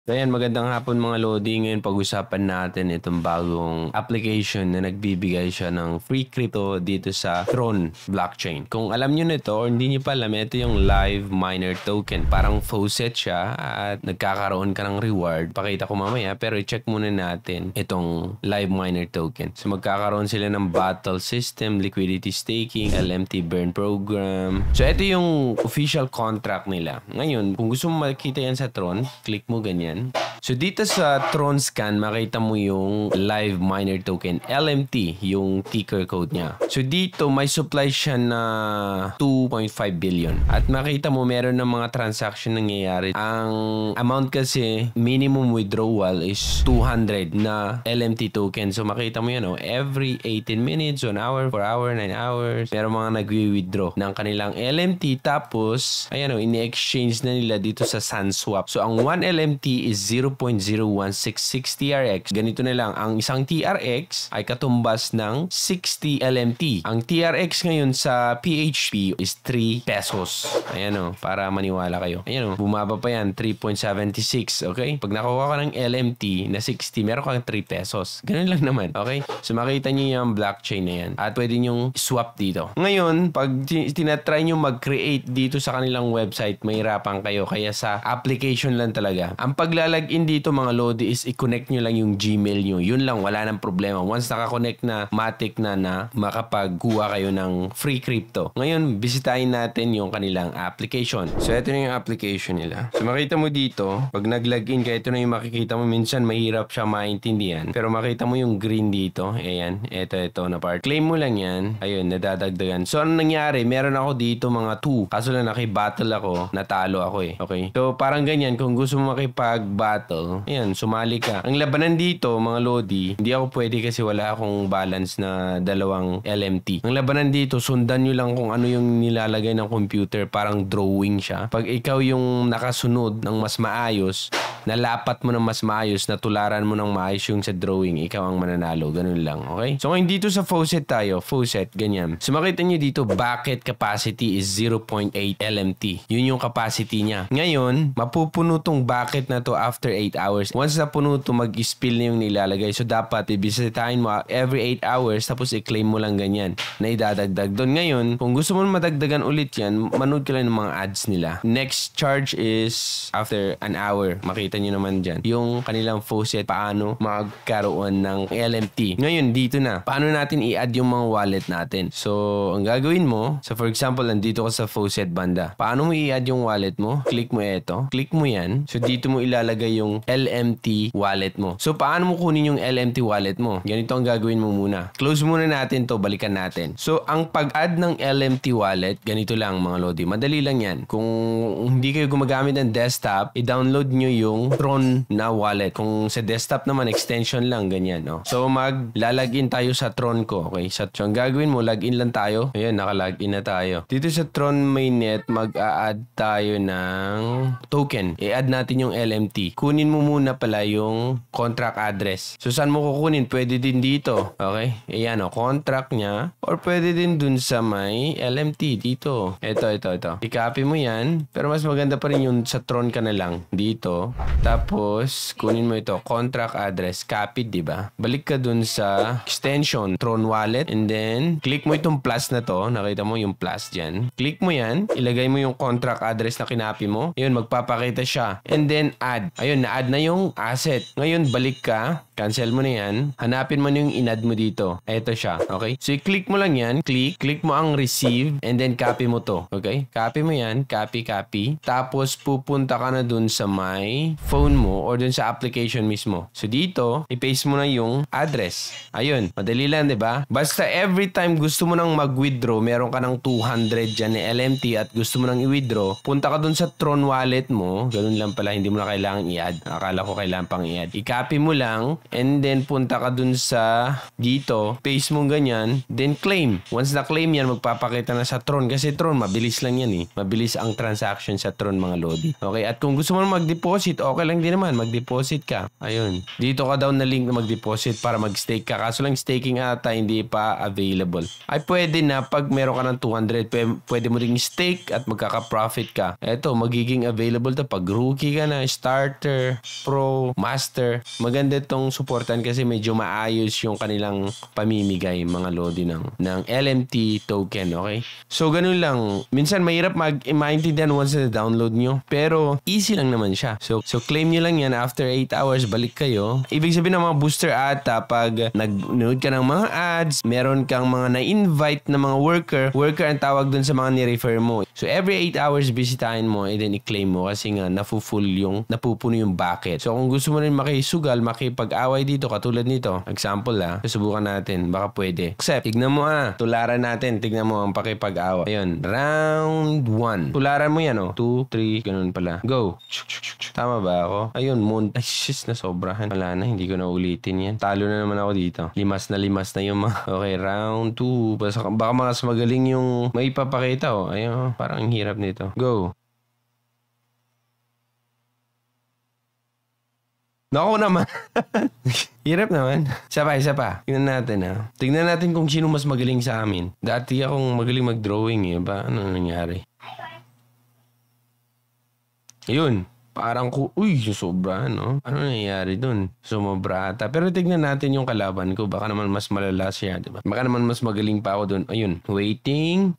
So ayan, magandang hapon mga Lodi. Ngayon pag-usapan natin itong bagong application na nagbibigay siya ng free crypto dito sa Tron blockchain. Kung alam nyo nito or hindi nyo pa alam, ito yung Live Miner Token. Parang faucet siya at nagkakaroon ka ng reward. Pakita ko mamaya pero i-check muna natin itong Live Miner Token. So magkakaroon sila ng battle system, liquidity staking, LMT burn program. So ito yung official contract nila. Ngayon, kung gusto mo makita yan sa Tron, click mo ganyan. So dito sa Tron Scan, makita mo yung Live Miner Token, LMT, yung ticker code niya. So dito may supply siya na 2.5 billion. At makita mo meron ng mga transaction nangyayari. Ang amount kasi minimum withdrawal is 200 na LMT token. So makita mo yan, every 18 minutes, 1 hour, 4 hour, 9 hours, meron mga nagwi-withdraw ng kanilang LMT. Tapos ayan, ini-exchange na nila dito sa SunSwap. So ang 1 LMT is 0.0166 TRX. Ganito na lang, ang isang TRX ay katumbas ng 60 LMT. Ang TRX ngayon sa PHP is 3 pesos. Ayan para maniwala kayo. Ayan bumaba pa yan, 3.76. Okay? Pag nakuha ka ng LMT na 60, meron kang 3 pesos. Ganun lang naman. Okay? So makita nyo yung blockchain na yan. At pwede nyo swap dito. Ngayon, pag tinatry nyo mag-create dito sa kanilang website, mahirapan kayo. Kaya sa application lang talaga. Ang paglalagin dito mga Lodi is i-connect nyo lang yung Gmail nyo. Yun lang, wala nang problema. Once nakakonect na, matik na makapagkuha kayo ng free crypto. Ngayon, bisitahin natin yung kanilang application. So, ito na yung application nila. So, makita mo dito, pag nag-login ka, ito na yung makikita mo. Minsan, mahirap siya maintindihan. Pero makita mo yung green dito. Ayan, ito na part. Claim mo lang yan. Ayun, nadadagdagan. So, ano nangyari? Meron ako dito mga 2. Kaso lang nakibattle ako, natalo ako eh. Okay? So, parang ganyan. Kung gusto mo makipag-battle, ayan, sumali ka. Ang labanan dito, mga Lodi, hindi ako pwede kasi wala akong balance na 2 LMT. Ang labanan dito, sundan nyo lang kung ano yung nilalagay ng computer. Parang drawing siya. Pag ikaw yung nakasunod ng mas maayos, nalapat mo ng mas maayos, natularan mo ng maayos yung sa drawing, ikaw ang mananalo. Ganun lang, okay? So ngayon dito sa faucet tayo, faucet, ganyan. So makita nyo dito, bucket capacity is 0.8 LMT. Yun yung capacity niya. Ngayon, mapupuno tong bucket na to after 8 hours. Once na puno to, mag-spill na yung nilalagay. So dapat, ibisitahin mo every 8 hours, tapos i-claim mo lang ganyan na idadagdag doon. Ngayon, kung gusto mo madagdagan ulit yan, manood ka lang ng mga ads nila. Next charge is after an hour. Makita nyo naman dyan yung kanilang faucet, paano magkaroon ng LMT. Ngayon, dito na. Paano natin i-add yung mga wallet natin? So, ang gagawin mo, so for example, nandito ka sa faucet banda. Paano mo i-add yung wallet mo? Click mo ito. Click mo yan. So, dito mo ilalagay yung LMT wallet mo. So, paano mo kunin yung LMT wallet mo? Ganito ang gagawin mo muna. Close muna natin to, balikan natin. So, ang pag-add ng LMT wallet, ganito lang mga Lodi. Madali lang yan. Kung hindi kayo gumagamit ng desktop, i-download nyo yung Tron na wallet. Kung sa desktop naman, extension lang, ganyan. No? So, mag-lalagin tayo sa Tron ko. Okay? So, ang gagawin mo, login lang tayo. Ayan, naka-login na tayo. Dito sa Tron mainnet, mag-a-add tayo ng token. I-add natin yung LMT. Kunin mo muna pala yung contract address. So, saan mo kukunin? Pwede din dito. Okay? Ayan contract niya. Or pwede din dun sa may LMT dito. Ito. I-copy mo yan. Pero mas maganda pa rin yung sa Tron ka na lang. Dito. Tapos, kunin mo ito. Contract address. Copy, diba? Balik ka dun sa extension. Tron wallet. And then, click mo itong plus na to. Nakita mo yung plus dyan. Click mo yan. Ilagay mo yung contract address na kinapi mo. Ayun, magpapakita siya. And then, add. Ayun, na-add na yung asset. Ngayon, balik ka. Cancel mo na yan. Hanapin mo na yung in-add mo dito. Ito siya. Okay? So, i-click mo lang yan. Click mo ang receive. And then, copy mo to. Okay? Copy mo yan. Copy. Tapos, pupunta ka na dun sa may phone mo or dun sa application mismo. So, dito, i-paste mo na yung address. Ayun. Madali lang, diba? Basta every time gusto mo nang mag-withdraw, meron ka ng 200 dyan na LMT at gusto mo nang i-withdraw, punta ka dun sa Tron wallet mo. Ganun lang pala. Hindi mo na kailangan i-add. Akala ko kailangan pang i-add. I-copy mo lang. And then, punta ka dun sa dito. Paste mo ganyan. Then, claim. Once na-claim yan, magpapakita na sa Tron. Kasi Tron, mabilis lang yan eh. Mabilis ang transaction sa Tron mga Lodi. Okay? At kung gusto mo mag-deposit o okay lang din naman, mag-deposit ka. Ayun. Dito ka daw na link na mag-deposit para mag-stake ka. Kaso lang staking ata hindi pa available. Ay pwede na pag meron ka ng 200, pwede mo ring stake at magkaka-profit ka. Eto, magiging available to pag rookie ka na, starter, pro, master. Maganda itong supportan kasi medyo maayos yung kanilang pamimigay mga lodi ng LMT token, okay? So ganun lang. Minsan mahirap maintindihan once na download nyo. Pero easy lang naman siya. So claim nyo lang yan after 8 hours balik kayo. Ibig sabihin ng mga booster ata pag nag-nood ka ng mga ads, meron kang mga na-invite na mga worker ang tawag dun sa mga ni-refer mo. So every 8 hours bisitahin mo and then i-claim mo kasi nga napupuno yung bucket. So kung gusto mo rin makisugal, makipag-away dito katulad nito. Example susubukan natin. Baka pwede. Except, tignan mo tularan natin. Tignan mo ang pakipag-awa. Ayun. Round 1. Tularan mo yan 2, 3. Ganun pala. Go. Tama ba ako? Ayun. Ay, sis, nasobrahan. Wala na. Hindi ko na ulitin yan. Talo na naman ako dito. Limas na yung mga. Okay. Round 2. Baka mas magaling yung may papakita. Ayun. Parang ang hirap nito. Go. Nako naman. Hirap naman. Isa pa. Tingnan natin Tingnan natin kung sino mas magaling sa amin. Dati akong magaling mag-drawing ba? Ano nangyari? Ayun. Parang sobra, no? Ano nangyayari dun? Sumobra ata. Pero tignan natin yung kalaban ko. Baka naman mas malala siya, diba? Baka naman mas magaling pa ako dun. Ayun. Waiting.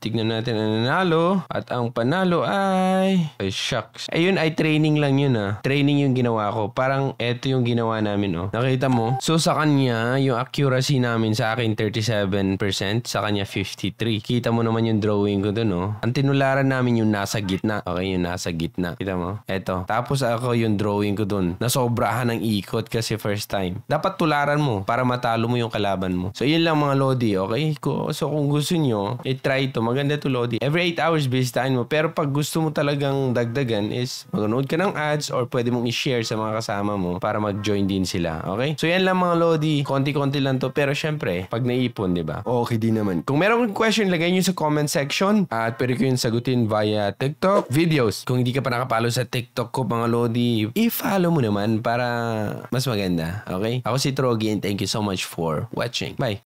Tignan natin ang nanalo. At ang panalo ay shucks. Ayun ay training lang yun, Training yung ginawa ko. Parang eto yung ginawa namin, Nakita mo? So sa kanya, yung accuracy namin sa akin 37%. Sa kanya 53%. Kita mo naman yung drawing ko dun, Ang tinularan namin yung nasa gitna. Okay, yung nasa gitna. Kita mo? Eto. Tapos ako yung drawing ko dun. Nasobrahan ng ikot kasi first time. Dapat tularan mo para matalo mo yung kalaban mo. So yun lang mga lodi, okay? So kung gusto nyo, i-try ito. Maganda to lodi. Every 8 hours bisitahin mo. Pero pag gusto mo talagang dagdagan is mag-nood ka ng ads or pwede mong i-share sa mga kasama mo para mag-join din sila. Okay? So yan lang mga lodi. Konti-konti lang to. Pero syempre, pag naipon, diba? Okay din naman. Kung meron kong question, lagay nyo sa comment section at pwede ko yun sagutin via TikTok videos. Kung hindi ka pa nakapalo sa TikTok ko mga lodi, i-follow mo naman para mas maganda. Okay? Ako si Trogi and thank you so much for watching. Bye!